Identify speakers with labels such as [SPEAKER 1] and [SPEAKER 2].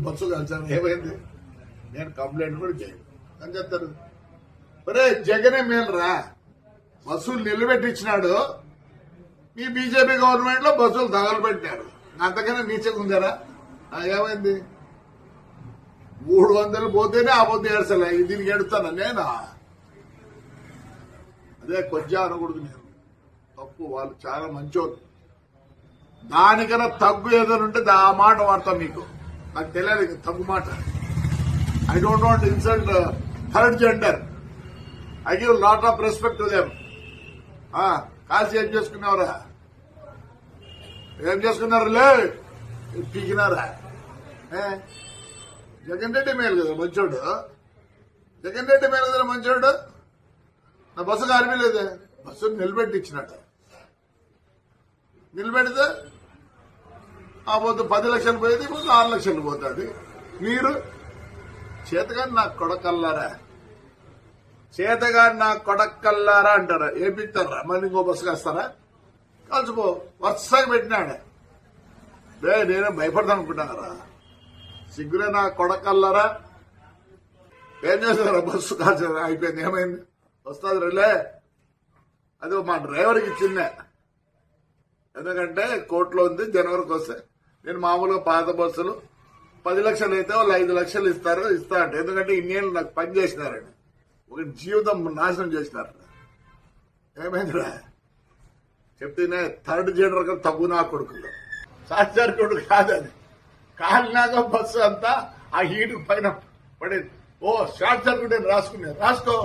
[SPEAKER 1] Bus కలిసాను ఏమైంది, నేను complaint కూడా చేయను అని చెప్తారు. ఒరే జగనే మేలురా, బస్సులు నిలబెట్టించినాడు, మీ బీజేపీ గవర్నమెంట్ లో బస్సులు తగలబెట్టాడు, అంతకన్నా నీచగా ఉందారా? ఏమైంది, 300 పోతేనే ఆ పొద్దు ఏడ్చలే, దీనికి ఏడుస్తాను నేనా? అదే కొంచెం అనకూడదు, నేను తప్పు, వాళ్ళు చాలా మంచోళ్ళు. దానికన్నా తగ్గు ఏదైనా ఉంటే ఆ మాట వాడతాం, మీకు నాకు తెలియదు తగ్గు మాట. I don't want insult third gender, I give lot of respect to them. కాల్సి ఏం చేసుకున్నావురా, ఏం చేసుకున్నారులే, పీకినారా? జగన్ రెడ్డి మేలు కదా మంచోడు, జగన్ రెడ్డి మేలు కదా మంచోడు. నా బస్సు కారిపోలేదు, బస్సు నిలబెట్టి ఇచ్చినట్టు, నిలబెడితే ఆ పొద్దు 10 లక్షలు పోయేది, ఇప్పుడు 6 లక్షలు పోతుంది. మీరు చేతగాని నాకు కొడకల్లారా, చేతగాని నాకు కొడకల్లారా అంటారా? ఏపిస్తారా? మళ్ళీ ఇంకో బస్సు కాస్తారా? కలిసిపో, వరుసగా పెట్టినాడు. నేనే భయపడతాను అనుకుంటున్నారా? సిగ్గులే నా కొడకల్లారా. ఏం చేస్తారా? బస్సు కాల్చారా? అయిపోయింది, ఏమైంది, వస్తుంది రిలే. అది మా డ్రైవర్కి ఇచ్చిందే, ఎందుకంటే కోర్టులో ఉంది, జనవరికి వస్తే. నేను మామూలుగా పాత బస్సులు 10 లక్షలు అయితే వాళ్ళు 5 లక్షలు ఇస్తా అంటే, ఎందుకంటే ఇన్నేళ్ళు నాకు పని చేసినారని, ఒక జీవితం నాశనం చేసినారు. ఏమైందిరా చెప్తేనే థర్డ్ జెండర్ గా తగ్గు నా కొడుకులు, సాక్షార్ కొడుకు కాదని కాలినాక బస్సు అంతా ఆ హీటు పైన పడేది. ఓ షార్ట్ సర్క్యూట్ రాసుకునే, రాసుకో.